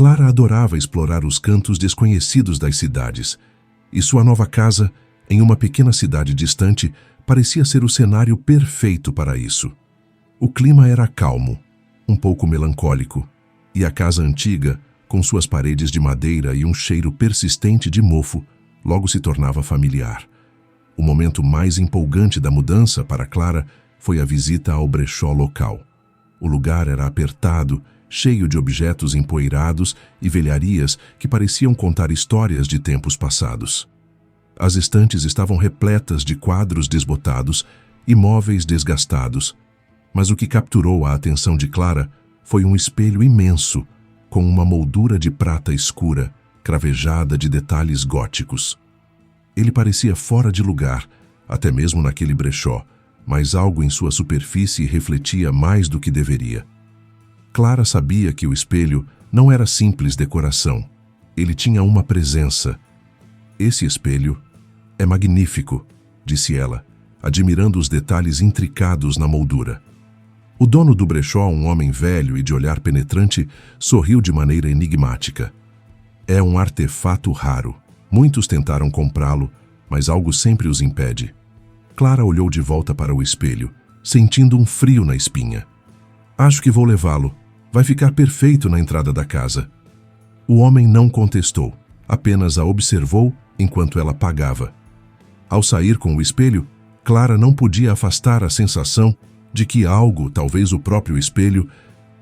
Clara adorava explorar os cantos desconhecidos das cidades, e sua nova casa, em uma pequena cidade distante, parecia ser o cenário perfeito para isso. O clima era calmo, um pouco melancólico, e a casa antiga, com suas paredes de madeira e um cheiro persistente de mofo, logo se tornava familiar. O momento mais empolgante da mudança para Clara foi a visita ao brechó local. O lugar era apertado, cheio de objetos empoeirados e velharias que pareciam contar histórias de tempos passados. As estantes estavam repletas de quadros desbotados e móveis desgastados, mas o que capturou a atenção de Clara foi um espelho imenso, com uma moldura de prata escura, cravejada de detalhes góticos. Ele parecia fora de lugar, até mesmo naquele brechó, mas algo em sua superfície refletia mais do que deveria. Clara sabia que o espelho não era simples decoração. Ele tinha uma presença. Esse espelho é magnífico, disse ela, admirando os detalhes intricados na moldura. O dono do brechó, um homem velho e de olhar penetrante, sorriu de maneira enigmática. É um artefato raro. Muitos tentaram comprá-lo, mas algo sempre os impede. Clara olhou de volta para o espelho, sentindo um frio na espinha. Acho que vou levá-lo. Vai ficar perfeito na entrada da casa. O homem não contestou, apenas a observou enquanto ela pagava. Ao sair com o espelho, Clara não podia afastar a sensação de que algo, talvez o próprio espelho,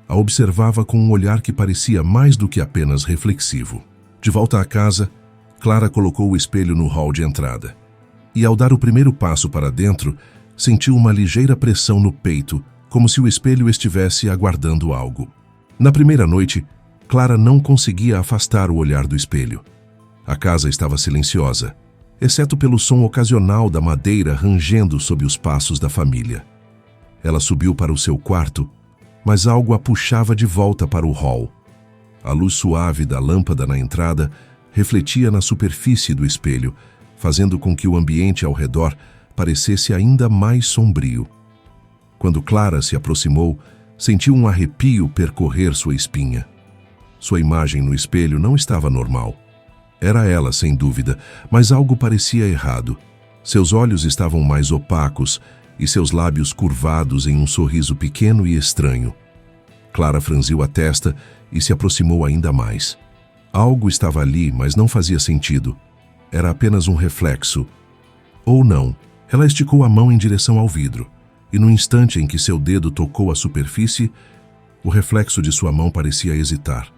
a observava com um olhar que parecia mais do que apenas reflexivo. De volta à casa, Clara colocou o espelho no hall de entrada. E ao dar o primeiro passo para dentro, sentiu uma ligeira pressão no peito, como se o espelho estivesse aguardando algo. Na primeira noite, Clara não conseguia afastar o olhar do espelho. A casa estava silenciosa, exceto pelo som ocasional da madeira rangendo sob os passos da família. Ela subiu para o seu quarto, mas algo a puxava de volta para o hall. A luz suave da lâmpada na entrada refletia na superfície do espelho, fazendo com que o ambiente ao redor parecesse ainda mais sombrio. Quando Clara se aproximou, sentiu um arrepio percorrer sua espinha. Sua imagem no espelho não estava normal. Era ela, sem dúvida, mas algo parecia errado. Seus olhos estavam mais opacos e seus lábios curvados em um sorriso pequeno e estranho. Clara franziu a testa e se aproximou ainda mais. Algo estava ali, mas não fazia sentido. Era apenas um reflexo. Ou não. Ela esticou a mão em direção ao vidro, e no instante em que seu dedo tocou a superfície, o reflexo de sua mão parecia hesitar.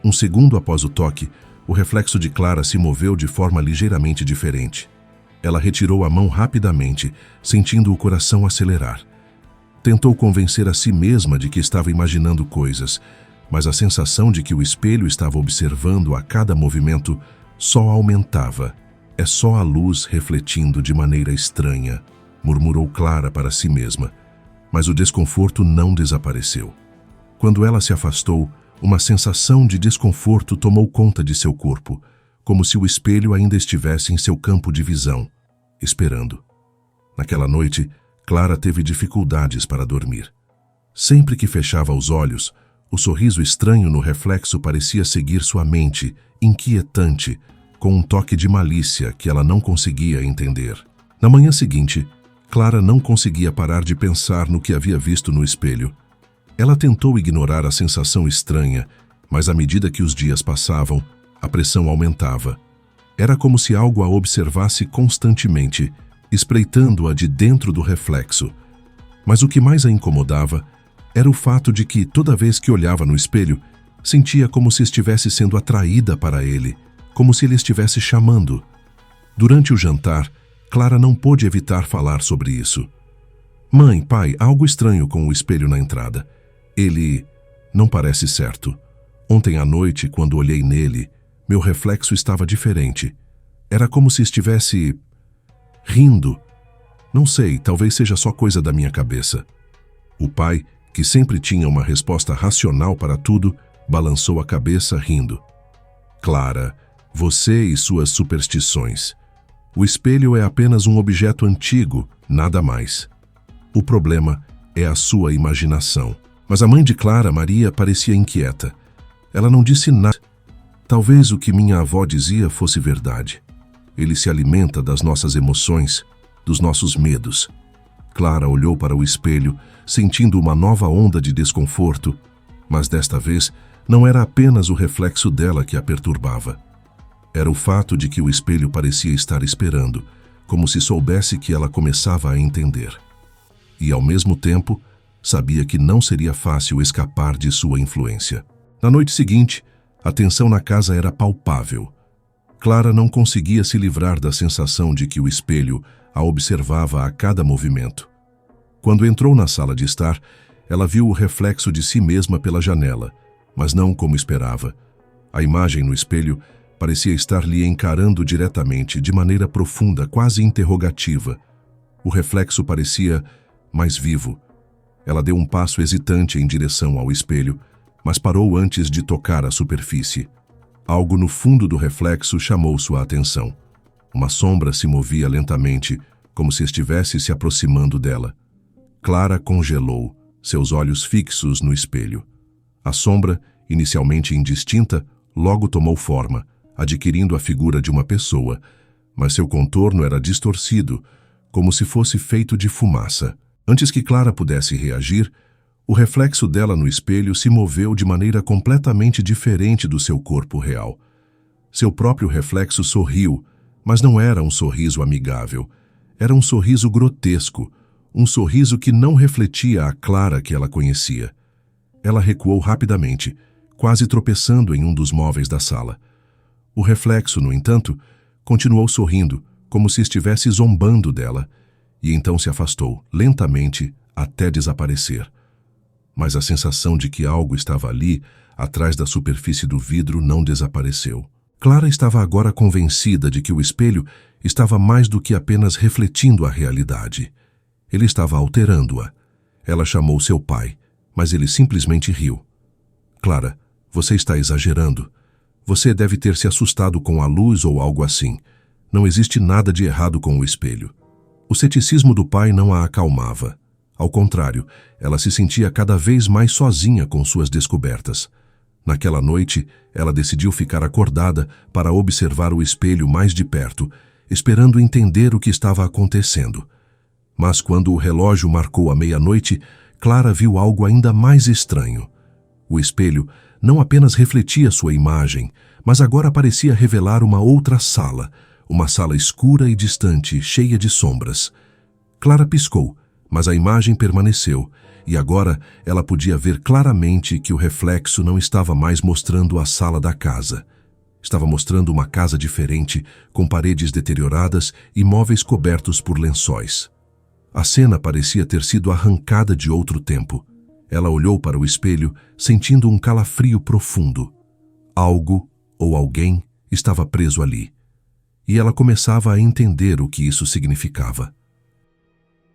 Um segundo após o toque, o reflexo de Clara se moveu de forma ligeiramente diferente. Ela retirou a mão rapidamente, sentindo o coração acelerar. Tentou convencer a si mesma de que estava imaginando coisas, mas a sensação de que o espelho estava observando a cada movimento só aumentava. É só a luz refletindo de maneira estranha, murmurou Clara para si mesma, mas o desconforto não desapareceu. Quando ela se afastou, uma sensação de desconforto tomou conta de seu corpo, como se o espelho ainda estivesse em seu campo de visão, esperando. Naquela noite, Clara teve dificuldades para dormir. Sempre que fechava os olhos, o sorriso estranho no reflexo parecia seguir sua mente, inquietante, com um toque de malícia que ela não conseguia entender. Na manhã seguinte, Clara não conseguia parar de pensar no que havia visto no espelho. Ela tentou ignorar a sensação estranha, mas à medida que os dias passavam, a pressão aumentava. Era como se algo a observasse constantemente, espreitando-a de dentro do reflexo. Mas o que mais a incomodava era o fato de que, toda vez que olhava no espelho, sentia como se estivesse sendo atraída para ele, como se ele estivesse chamando. Durante o jantar, Clara não pôde evitar falar sobre isso. Mãe, pai, há algo estranho com o espelho na entrada. Ele não parece certo. Ontem à noite, quando olhei nele, meu reflexo estava diferente. Era como se estivesse rindo. Não sei, talvez seja só coisa da minha cabeça. O pai, que sempre tinha uma resposta racional para tudo, balançou a cabeça rindo. Clara, você e suas superstições. O espelho é apenas um objeto antigo, nada mais. O problema é a sua imaginação. Mas a mãe de Clara, Maria, parecia inquieta. Ela não disse nada. Talvez o que minha avó dizia fosse verdade. Ele se alimenta das nossas emoções, dos nossos medos. Clara olhou para o espelho, sentindo uma nova onda de desconforto, mas desta vez não era apenas o reflexo dela que a perturbava. Era o fato de que o espelho parecia estar esperando, como se soubesse que ela começava a entender. E, ao mesmo tempo, sabia que não seria fácil escapar de sua influência. Na noite seguinte, a tensão na casa era palpável. Clara não conseguia se livrar da sensação de que o espelho a observava a cada movimento. Quando entrou na sala de estar, ela viu o reflexo de si mesma pela janela, mas não como esperava. A imagem no espelho parecia estar lhe encarando diretamente, de maneira profunda, quase interrogativa. O reflexo parecia mais vivo. Ela deu um passo hesitante em direção ao espelho, mas parou antes de tocar a superfície. Algo no fundo do reflexo chamou sua atenção. Uma sombra se movia lentamente, como se estivesse se aproximando dela. Clara congelou, seus olhos fixos no espelho. A sombra, inicialmente indistinta, logo tomou forma, adquirindo a figura de uma pessoa, mas seu contorno era distorcido, como se fosse feito de fumaça. Antes que Clara pudesse reagir, o reflexo dela no espelho se moveu de maneira completamente diferente do seu corpo real. Seu próprio reflexo sorriu, mas não era um sorriso amigável. Era um sorriso grotesco, um sorriso que não refletia a Clara que ela conhecia. Ela recuou rapidamente, quase tropeçando em um dos móveis da sala. O reflexo, no entanto, continuou sorrindo, como se estivesse zombando dela, e então se afastou, lentamente, até desaparecer. Mas a sensação de que algo estava ali, atrás da superfície do vidro, não desapareceu. Clara estava agora convencida de que o espelho estava mais do que apenas refletindo a realidade. Ele estava alterando-a. Ela chamou seu pai, mas ele simplesmente riu. Clara, você está exagerando. Você deve ter se assustado com a luz ou algo assim. Não existe nada de errado com o espelho. O ceticismo do pai não a acalmava. Ao contrário, ela se sentia cada vez mais sozinha com suas descobertas. Naquela noite, ela decidiu ficar acordada para observar o espelho mais de perto, esperando entender o que estava acontecendo. Mas quando o relógio marcou a meia-noite, Clara viu algo ainda mais estranho. O espelho não apenas refletia sua imagem, mas agora parecia revelar uma sala escura e distante, cheia de sombras. Clara piscou, mas a imagem permaneceu, e agora ela podia ver claramente que o reflexo não estava mais mostrando a sala da casa. Estava mostrando uma casa diferente, com paredes deterioradas e móveis cobertos por lençóis. A cena parecia ter sido arrancada de outro tempo. Ela olhou para o espelho, sentindo um calafrio profundo. Algo, ou alguém, estava preso ali. E ela começava a entender o que isso significava.